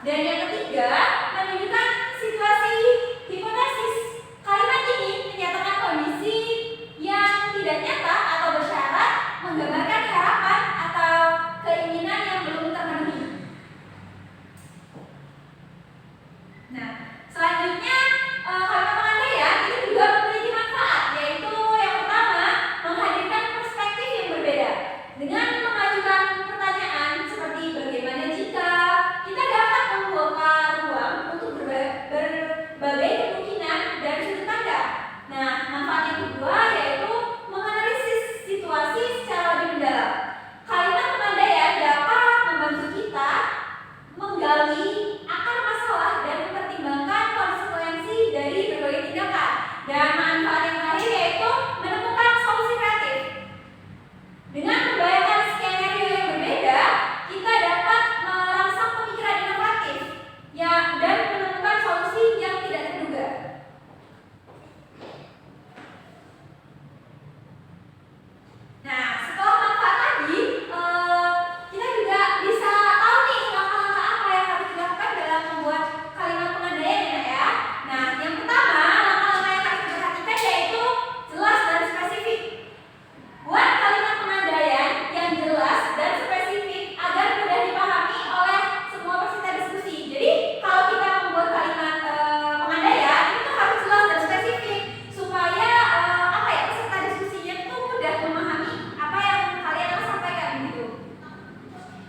Dan yang ketiga, menunjukkan situasi hipotesis. Kalimat ini menyatakan kondisi yang tidak nyata atau bersyarat, menggambarkan harapan atau keinginan yang belum terpenuhi. Nah, selanjutnya kalimat pengandaian itu juga memiliki manfaat, yaitu yang pertama, menghadirkan perspektif yang berbeda. Dengan mengajukan pertanyaan seperti bagaimana jika, kita dapat membuka ruang untuk berbagai kemungkinan dan sudut pandang. Nah, manfaat yang kedua yaitu menganalisis situasi secara lebih mendalam. Kalimat pengandaian dapat membantu kita menggali akar masalah dan mempertimbangkan konsekuensi dari berbagai tindakan. Dan manfaat yang terakhir yaitu menemukan solusi kreatif. Dengan membayangkan skenario yang berbeda, kita dapat merangsang pemikiran inovatif dan menemukan solusi yang tidak terduga. Nah, setelah manfaat tadi, kita juga bisa tahu nih langkah-langkah apa yang harus dilakukan dalam membuat kalimat pengandaian ya. Nah, yang pertama, langkah-langkah yang harus diperhatikan yaitu jelas dan spesifik. Buat kalimat pengandaian yang jelas dan spesifik agar mudah dipahami oleh semua peserta diskusi. Jadi, kalau kita membuat kalimat pengandaian itu harus jelas dan spesifik supaya peserta diskusinya itu mudah memahami apa yang kalian akan sampaikan gitu.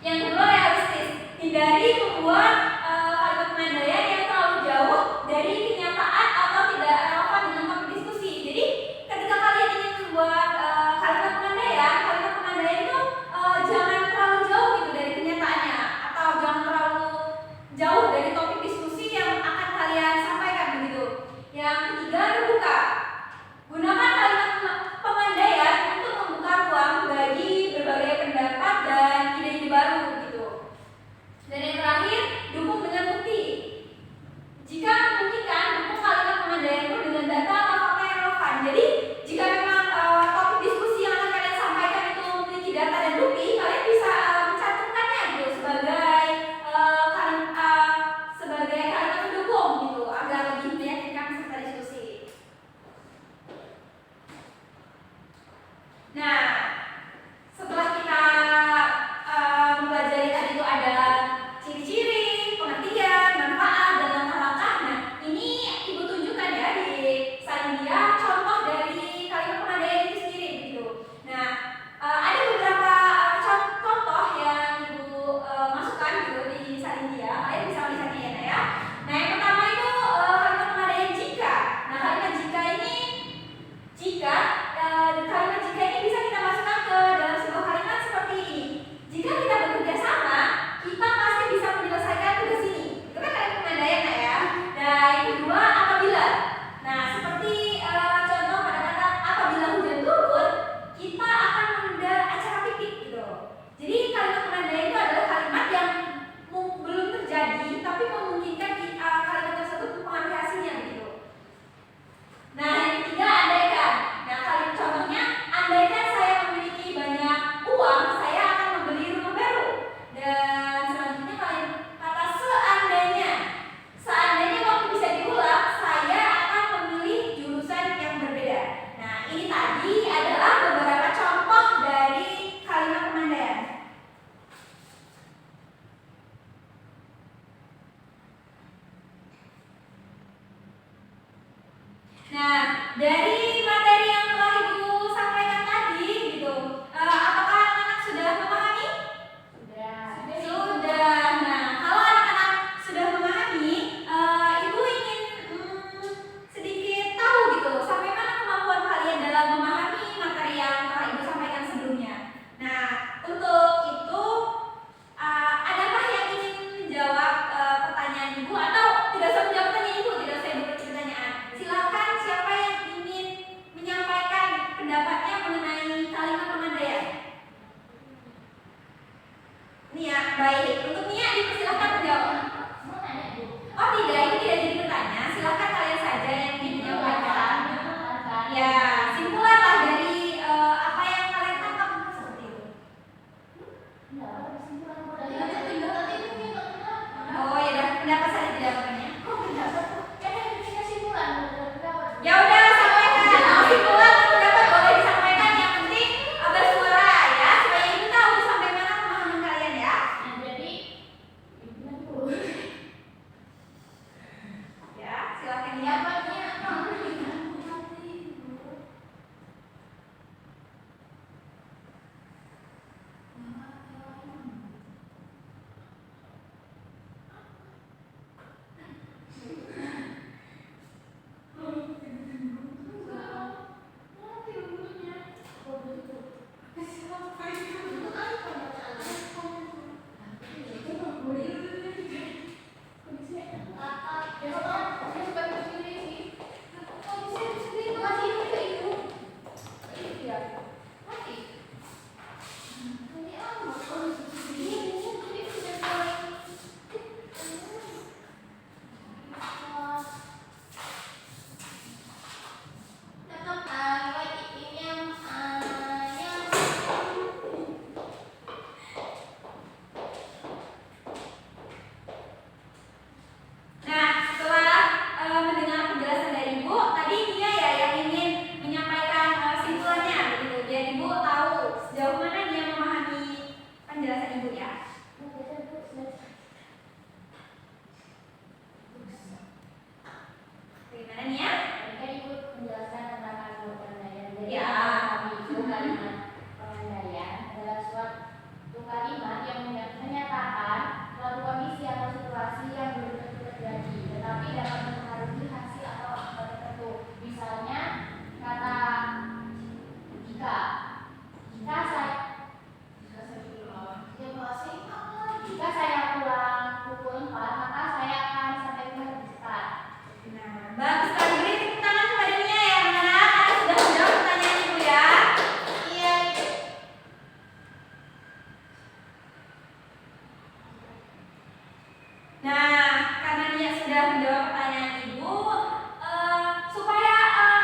Yang kedua, realistis. Hindari membuat kalimat pengandaian yang terlalu jauh dari kenyataan atau tidak relevan dengan topik diskusi. Jadi, ketika kalian ingin membuat kalimat pengandaian itu jangan terlalu jauh gitu dari kenyataannya atau jangan terlalu jauh dari topik diskusi yang akan kalian sampaikan begitu. Yang ketiga, terbuka. Gunakan kalimat pengandaian untuk membuka ruang bagi berbagai pendapat dan ide-ide baru gitu. Dan yang terakhir, dukung dengan bukti. Jika memungkinkan, dukung kalimat pengandaian itu dengan data atau fakta yang relevan. Jadi, jika memang topik diskusi yang akan kalian sampaikan itu memiliki data dan bukti, kalian bisa mencantumkannya gitu sebagai kalimat pendukung gitu agar lebih meyakinkan peserta diskusi. Nah, setelah kita mempelajari tadi itu ada ciri-ciri, pengertian, manfaat, dan langkah-langkah. Nah, ini Ibu tunjukkan ya di Salindia contoh dari kalimat pengandaian itu sendiri gitu. Nah, ada beberapa contoh yang Ibu masukkan gitu di Salindia. Kalian bisa melihatnya ya. Nah, yang pertama itu kalimat pengandaian jika. Nah, kalimat jika ini bisa kita masukkan ke dalam sebuah kalimat seperti ini. Jika kita bekerja sama, kita pasti bisa menyelesaikan tugas ini. Itu kan kalimat pengandaian ya. Nah, yang kedua, apabila. Nah, seperti contoh pada kata apabila hujan turun, kita akan menunda acara piknik gitu. Jadi kalimat pengandaian itu adalah kalimat yang belum terjadi tapi memungkinkan kalimat tersebut mempengaruhi hasilnya gitu. Nah, yang ketiga, andaikan. Nah, kalimat contohnya, andaikan saya memiliki banyak uang, saya akan membeli rumah baru. Dan selanjutnya kata seandainya. Seandainya waktu bisa diulang, saya akan memilih jurusan yang berbeda. Nah, ini tadi adalah beberapa contoh dari kalimat pengandaian. Nah, dari materi yang telah Ibu sampaikan tadi gitu, apakah anak-anak sudah memahami? Sudah. Nah, kalau anak-anak sudah memahami, Ibu ingin sedikit tahu gitu, sampai mana kemampuan kalian dalam memahami materi yang telah Ibu sampaikan sebelumnya. Nah, untuk itu, adakah yang ingin menjawab pertanyaan Ibu atau tidak usah menjawab pertanyaan Ibu, tidak usah Ibu pertanyaan. Silakan siapa yang ingin Nah, karena Nia sudah menjawab pertanyaan Ibu, supaya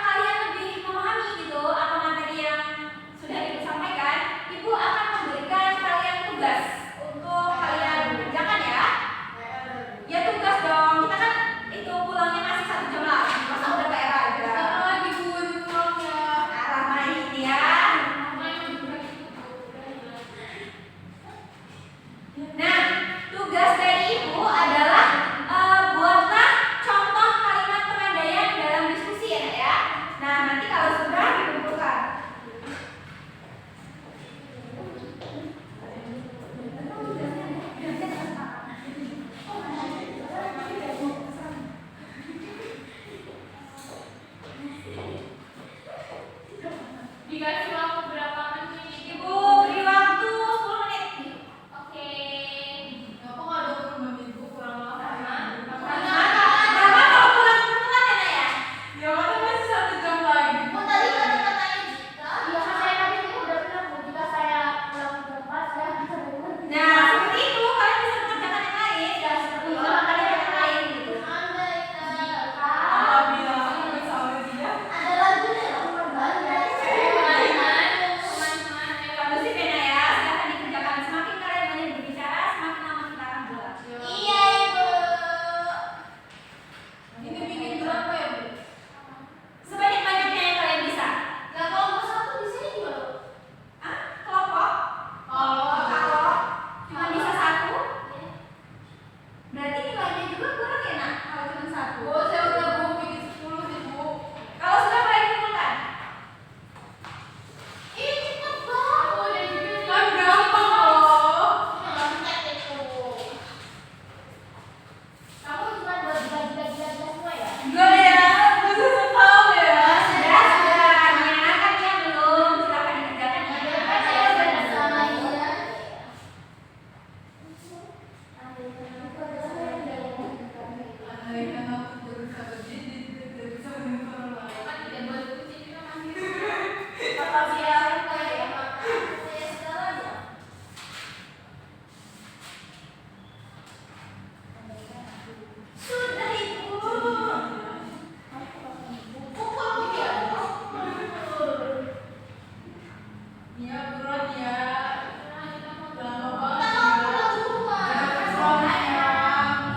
kalian lebih memahami gitu apa materi yang sudah Ibu sampaikan, Ibu akan memberikan kalian tugas untuk kalian kerjakan ya. Ya tugas dong, kita kan itu pulangnya masih 1 jam lagi, masa udah PR aja. Lagi buru pulang ya. Arah main ya. Nah, tugas dari Ibu adalah buatlah contoh kalimat pengandaian dalam diskusi ya, Nak, ya. Nah, nanti kalau sudah dikumpulkan. Dikasih waktu berapa menit? Ibu beri waktu 10 menit. Oke. Kenapa nggak 20 menit? Bu kurang lama. Berapa kalau pulang kebetulan ya, Nak, ya? Ya kan masih 1 jam lagi. Bu tadi kata-katanya Jika. Iya kan saya tadi udah bilang Bu jika saya pulang ke tempat saya bisa berhenti. Nah, seperti itu kalian bisa mengerjakan yang lain dan seperti itu kalian yang lain gitu. Andai kata Apabila aku bersama dia. ada lagunya dong berbahaya. Kamu sih pena ya, silahkan dikerjakan. Semakin kalian banyak berbicara, semakin lama kita akan pulang. Iya Ibu. Ini bikin berapa ya, Bu? Sebanyak-banyaknya yang kalian bisa. Nah kelompok satu di sini gimana? Ah, kelompok? Kalau cuma bisa 1, berarti nilainya juga kurang ya, Nak? Kalau cuma 1. Bu, saya udah mau bikin 10 sih, Bu. Kalau sudah boleh dikumpulkan. Ih cepet banget. Aku udah bikin kan gampang loh. Nggak itu. Kamu cuma buat gila-gila semua ya? Enggak ya, masa tahu ya. Sudah, Nia kan dia belum. Silahkan dikerjakan ya. Kan saya udah bersama dia. Andai kan aku berusaha jadi tidak bisa mendengar orang lain. Kan tidak boleh kucing juga masih. Apa dia? Saya makan saya segalanya. Sudah, Ibu. Pukul dia. Iya, buruan ya. Lama banget. Kita mau pulang rumah.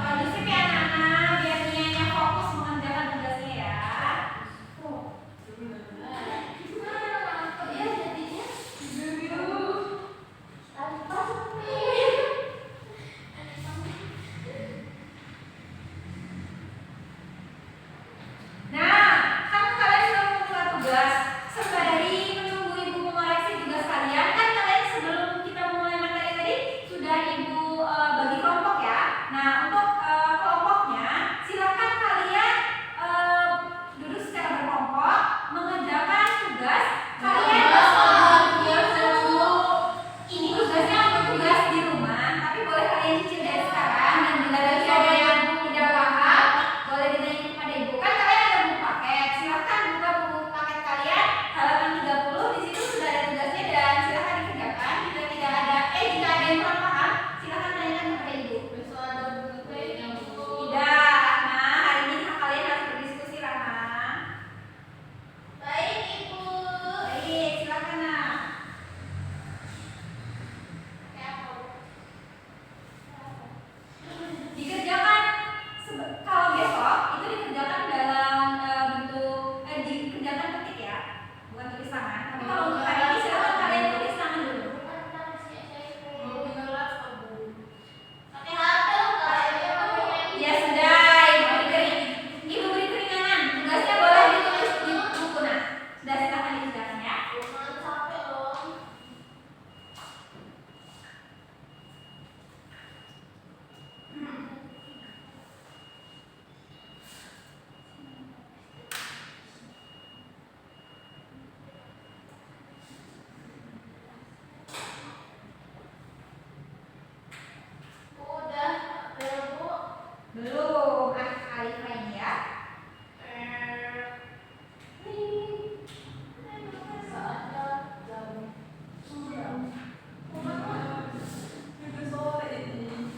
Kondusif ya, anak-anak. Biar Nia yang fokus mengerjakan tugasnya ya. Kok dia jadinya tanpa Nah, kan kalian sudah mengumpulkan tugas. Sembari menunggu Ibu mengoreksi tugas kalian, kan kalian sebelum kita memulai materi tadi sudah Ibu bagi kelompok ya. Nah, untuk kelompoknya, silakan kalian duduk secara berkelompok mengerjakan tugas kalian. Ini tugasnya untuk tugas di rumah, tapi boleh kalian cicil dari sekarang. Dan bila lagi ada yang tidak paham, boleh ditanya kepada Ibu. Kan kalian ada buku paket, silahkan buka buku paket kalian halaman 30. Di situ sudah ada tugasnya dan silahkan dikerjakan. Jika jika ada yang kurang paham, silahkan tanyakan kepada Ibu. besok ada buku kayaknya Bu. Tidak, Rahma, hari ini kalian harus berdiskusi, Rahma. Baik Ibu. Baik, silakan nak. Dikerjakan kalau besok itu dikerjakan dalam bentuk dikerjakan ketik ya, bukan tulis tangan. Tapi kalau untuk hari ini silakan kalian tulis tangan dulu. Mau tinggal laptop, Bu. Pakai HP loh Kak. Ya sudah, ibu beri keringanan. Tugasnya boleh ditulis di buku nah. Sudah silakan dikerjakan ya. Jangan capek loh. Udah, belum Bu. Belum, Alif ini ya. Saatnya jam 9. Udah sore ini.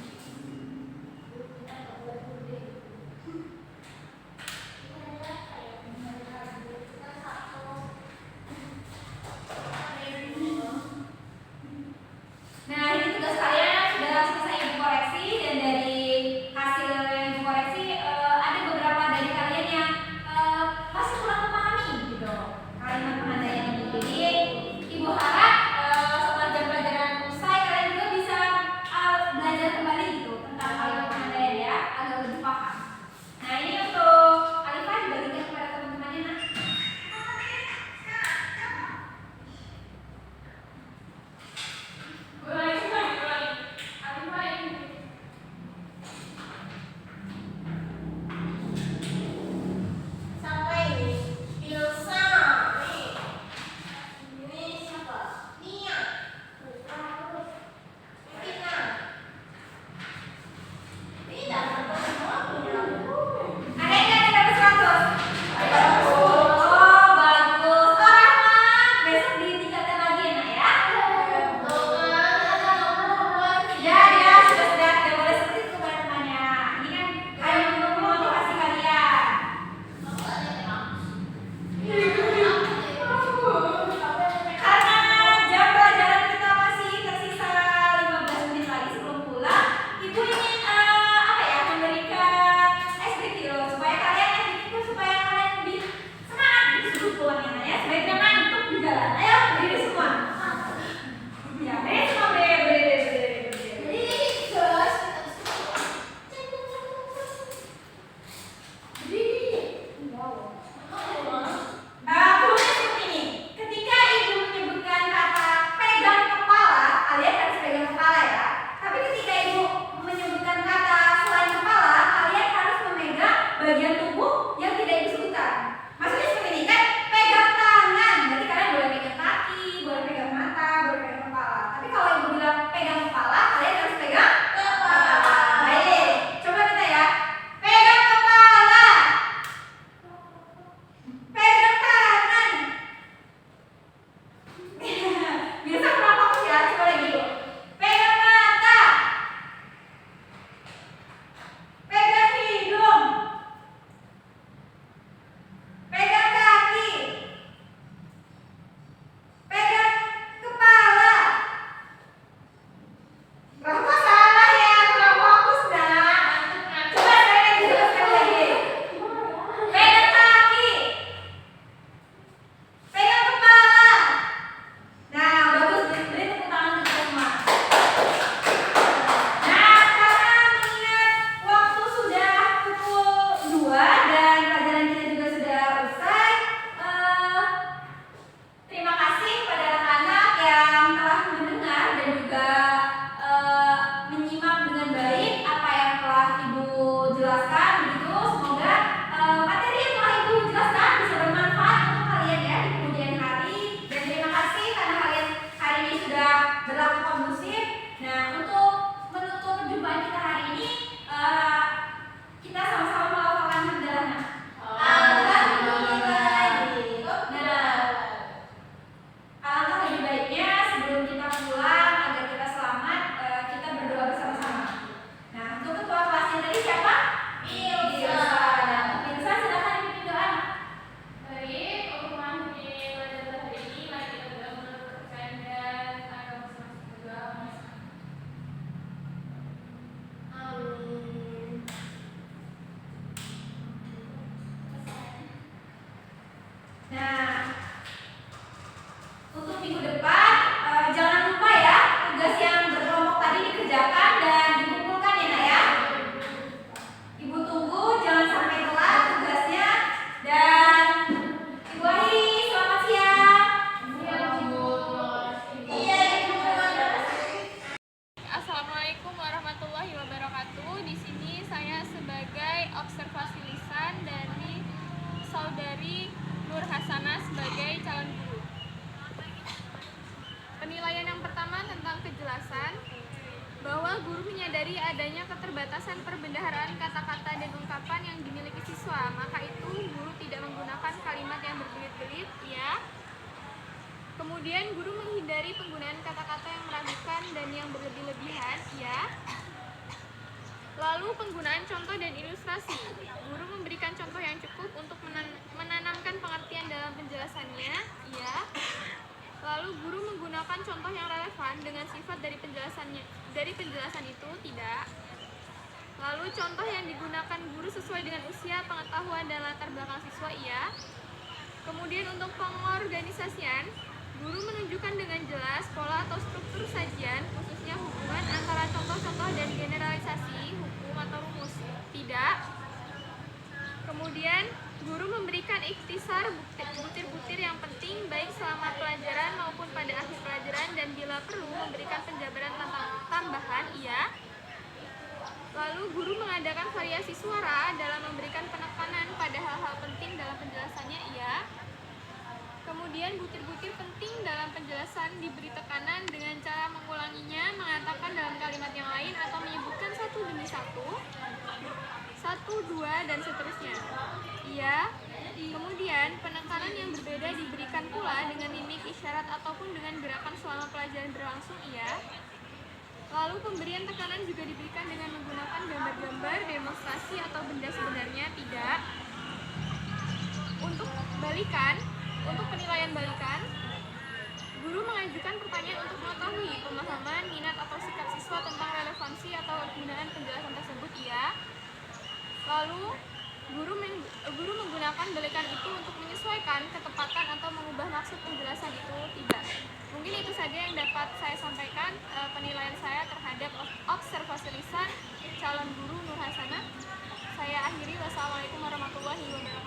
sebagai observasi lisan dari saudari Nur Hasanah sebagai calon guru. Penilaian yang pertama tentang kejelasan, bahwa guru menyadari adanya keterbatasan perbendaharaan kata-kata dan ungkapan yang dimiliki siswa, maka itu guru tidak menggunakan kalimat yang berbelit-belit, ya. Kemudian guru menghindari penggunaan kata-kata yang meragukan dan yang berlebih-lebihan, ya. Lalu penggunaan contoh dan ilustrasi. Guru memberikan contoh yang cukup untuk menanamkan pengertian dalam penjelasannya, ya. Lalu guru menggunakan contoh yang relevan dengan sifat dari penjelasan itu, tidak. Lalu contoh yang digunakan guru sesuai dengan usia, pengetahuan, dan latar belakang siswa, iya. Kemudian untuk pengorganisasian, guru menunjukkan dengan jelas pola atau struktur sajian, khususnya hubungan antara contoh-contoh dan generalisasi, hukum atau rumus, tidak. Kemudian guru memberikan ikhtisar butir-butir yang penting baik selama pelajaran maupun pada akhir pelajaran, dan bila perlu memberikan penjabaran tambahan, iya. Lalu guru mengadakan variasi suara dalam memberikan penekanan pada hal-hal penting dalam penjelasannya, iya. Kemudian butir-butir penting dalam penjelasan diberi tekanan dengan cara mengulanginya, mengatakan dalam kalimat yang lain atau menyebutkan satu demi satu, dua, dan seterusnya, iya. Kemudian penekanan yang berbeda diberikan pula dengan mimik, isyarat, ataupun dengan gerakan selama pelajaran berlangsung, iya. Lalu pemberian tekanan juga diberikan dengan menggunakan gambar-gambar, demonstrasi, atau benda sebenarnya, tidak. Untuk penilaian balikan, guru mengajukan pertanyaan untuk mengetahui pemahaman, minat, atau sikap siswa tentang relevansi atau penggunaan penjelasan tersebut, iya. Lalu guru menggunakan balikan itu untuk menyesuaikan ketepatan atau mengubah maksud penjelasan itu, tidak. Mungkin itu saja yang dapat saya sampaikan penilaian saya terhadap observasi lisan calon guru Nur Hasanah. Saya akhiri. Wassalamualaikum warahmatullahi wabarakatuh.